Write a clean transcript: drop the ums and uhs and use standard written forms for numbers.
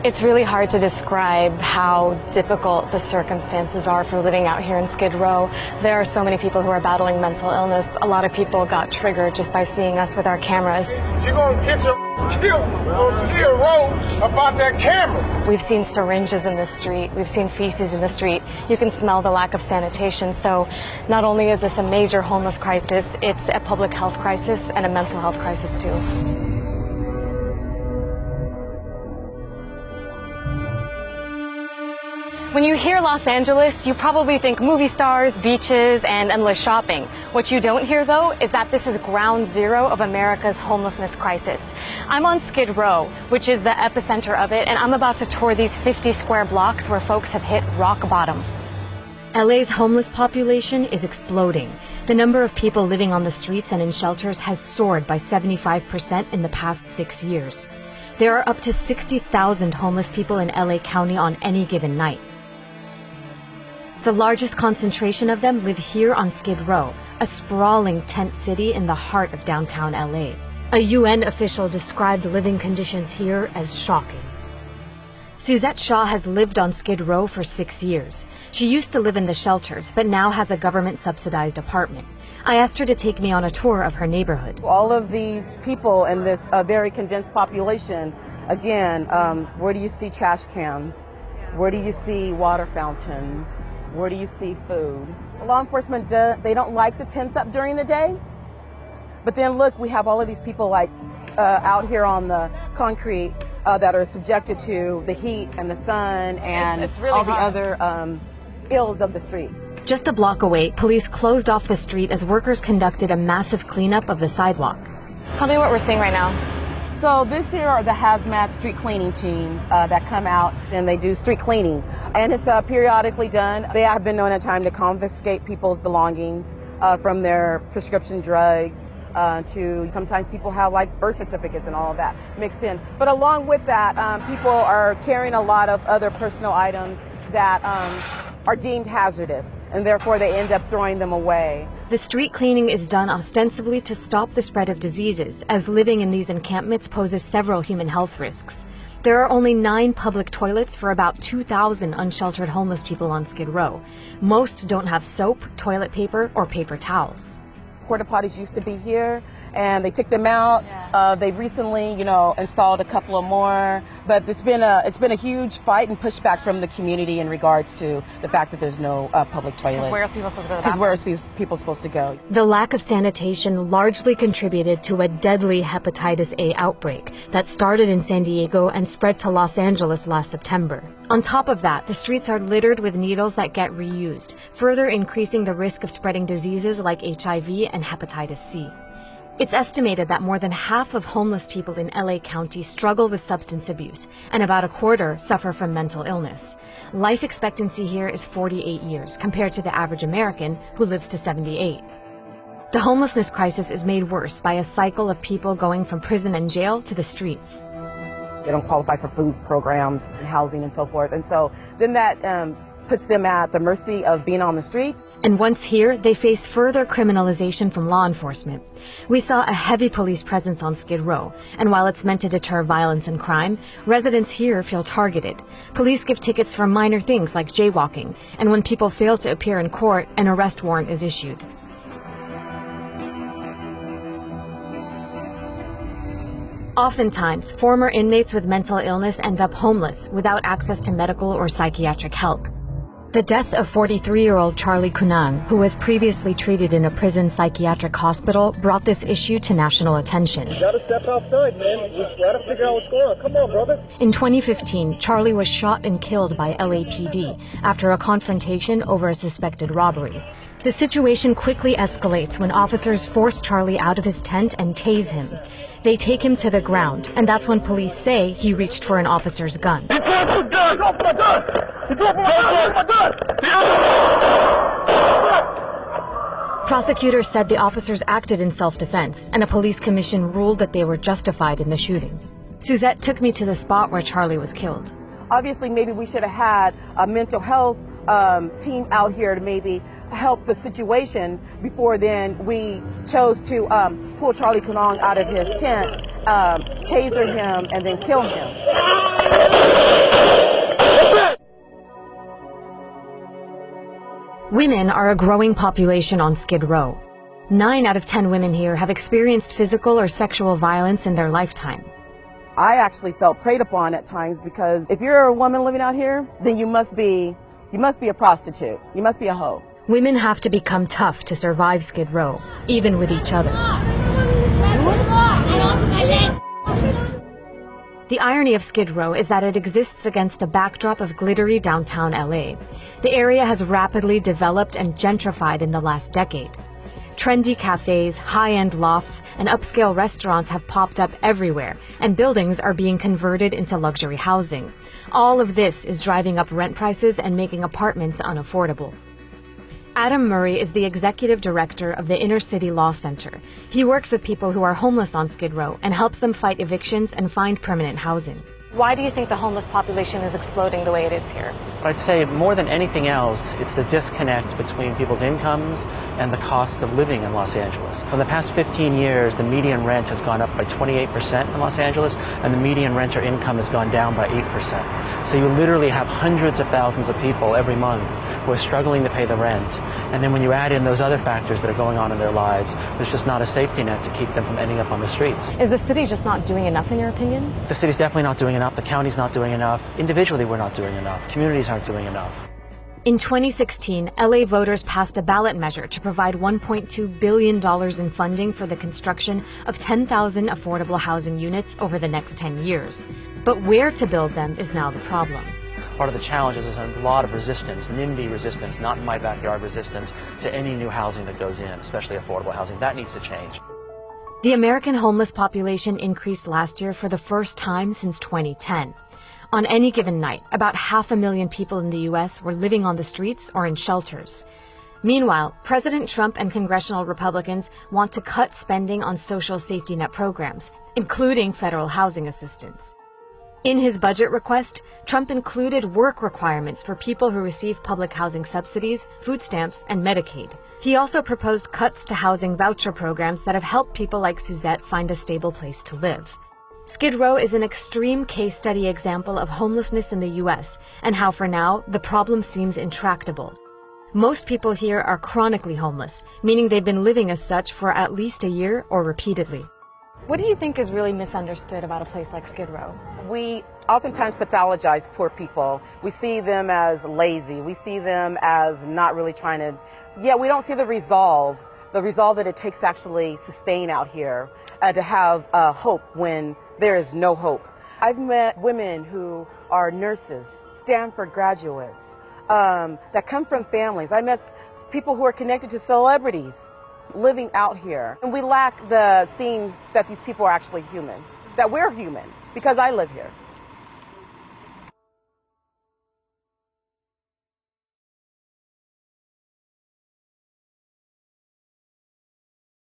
It's really hard to describe how difficult the circumstances are for living out here in Skid Row. There are so many people who are battling mental illness. A lot of people got triggered just by seeing us with our cameras. You're gonna get your killed on Skid Row about that camera. We've seen syringes in the street. We've seen feces in the street. You can smell the lack of sanitation. So not only is this a major homeless crisis, it's a public health crisis and a mental health crisis too. When you hear Los Angeles, you probably think movie stars, beaches, and endless shopping. What you don't hear, though, is that this is ground zero of America's homelessness crisis. I'm on Skid Row, which is the epicenter of it, and I'm about to tour these 50 square blocks where folks have hit rock bottom. LA's homeless population is exploding. The number of people living on the streets and in shelters has soared by 75% in the past 6 years. There are up to 60,000 homeless people in LA County on any given night. The largest concentration of them live here on Skid Row, a sprawling tent city in the heart of downtown LA. A UN official described living conditions here as shocking. Suzette Shaw has lived on Skid Row for 6 years. She used to live in the shelters, but now has a government-subsidized apartment. I asked her to take me on a tour of her neighborhood. All of these people in this very condensed population, again, where do you see trash cans? Where do you see water fountains? Where do you see food? Law enforcement, they don't like the tents up during the day. But then look, we have all of these people like out here on the concrete that are subjected to the heat and the sun and it's really all the hot. other ills of the street. Just a block away, police closed off the street as workers conducted a massive cleanup of the sidewalk. Tell me what we're seeing right now. So this here are the hazmat street cleaning teams that come out and they do street cleaning. And it's periodically done. They have been known at time to confiscate people's belongings from their prescription drugs to sometimes people have like birth certificates and all of that mixed in. But along with that, people are carrying a lot of other personal items that are deemed hazardous, and therefore they end up throwing them away. The street cleaning is done ostensibly to stop the spread of diseases, as living in these encampments poses several human health risks. There are only 9 public toilets for about 2,000 unsheltered homeless people on Skid Row. Most don't have soap, toilet paper, or paper towels. Porta potties used to be here, and they took them out. They've recently, installed a couple of more. But it's been a huge fight and pushback from the community in regards to the fact that there's no public toilets. Because where else people supposed to go to the Because bathroom? where else people supposed to go? The lack of sanitation largely contributed to a deadly hepatitis A outbreak that started in San Diego and spread to Los Angeles last September. On top of that, the streets are littered with needles that get reused, further increasing the risk of spreading diseases like HIV and hepatitis C. It's estimated that more than half of homeless people in LA County struggle with substance abuse, and about a quarter suffer from mental illness. Life expectancy here is 48 years, compared to the average American, who lives to 78. The homelessness crisis is made worse by a cycle of people going from prison and jail to the streets. They don't qualify for food programs, housing, and so forth. And so then that puts them at the mercy of being on the streets. And once here, they face further criminalization from law enforcement. We saw a heavy police presence on Skid Row, and while it's meant to deter violence and crime, residents here feel targeted. Police give tickets for minor things like jaywalking, and when people fail to appear in court, an arrest warrant is issued. Oftentimes, former inmates with mental illness end up homeless without access to medical or psychiatric help. The death of 43-year-old Charlie Cunang, who was previously treated in a prison psychiatric hospital, brought this issue to national attention. You gotta step outside, man. We gotta figure out what's going on. Come on, brother. In 2015, Charlie was shot and killed by LAPD after a confrontation over a suspected robbery. The situation quickly escalates when officers force Charlie out of his tent and tase him. They take him to the ground, and that's when police say he reached for an officer's gun. He dropped my gun! He dropped my gun! He dropped my gun! Prosecutors said the officers acted in self-defense, and a police commission ruled that they were justified in the shooting. Suzette took me to the spot where Charlie was killed. Obviously, maybe we should have had a mental health team out here to maybe help the situation before then we chose to pull Charlie Cunang out of his tent, taser him, and then kill him. Women are a growing population on Skid Row. 9 out of 10 women here have experienced physical or sexual violence in their lifetime. I actually felt preyed upon at times because if you're a woman living out here, then you must be a prostitute. You must be a hoe. Women have to become tough to survive Skid Row, even with each other. The irony of Skid Row is that it exists against a backdrop of glittery downtown LA. The area has rapidly developed and gentrified in the last decade. Trendy cafes, high-end lofts, and upscale restaurants have popped up everywhere, and buildings are being converted into luxury housing. All of this is driving up rent prices and making apartments unaffordable. Adam Murray is the executive director of the Inner City Law Center. He works with people who are homeless on Skid Row and helps them fight evictions and find permanent housing. Why do you think the homeless population is exploding the way it is here? I'd say more than anything else, it's the disconnect between people's incomes and the cost of living in Los Angeles. In the past 15 years, the median rent has gone up by 28% in Los Angeles, and the median renter income has gone down by 8%. So you literally have hundreds of thousands of people every month who are struggling to pay the rent. And then when you add in those other factors that are going on in their lives, there's just not a safety net to keep them from ending up on the streets. Is the city just not doing enough, in your opinion? The city's definitely not doing enough. The county's not doing enough. Individually, we're not doing enough. Communities aren't doing enough. In 2016, LA voters passed a ballot measure to provide $1.2 billion in funding for the construction of 10,000 affordable housing units over the next 10 years. But where to build them is now the problem. Part of the challenge is there's a lot of resistance, NIMBY resistance, not in my backyard resistance, to any new housing that goes in, especially affordable housing. That needs to change. The American homeless population increased last year for the first time since 2010. On any given night, about 500,000 people in the U.S. were living on the streets or in shelters. Meanwhile, President Trump and congressional Republicans want to cut spending on social safety net programs, including federal housing assistance. In his budget request, Trump included work requirements for people who receive public housing subsidies, food stamps, and Medicaid. He also proposed cuts to housing voucher programs that have helped people like Suzette find a stable place to live. Skid Row is an extreme case study example of homelessness in the U.S. and how, for now, the problem seems intractable. Most people here are chronically homeless, meaning they've been living as such for at least a year or repeatedly. What do you think is really misunderstood about a place like Skid Row? We oftentimes pathologize poor people. We see them as lazy. We see them as not really trying to, we don't see the resolve that it takes to actually sustain out here, to have hope when there is no hope. I've met women who are nurses, Stanford graduates, that come from families. I met people who are connected to celebrities living out here. And we lack the seeing that these people are actually human, that we're human, because I live here.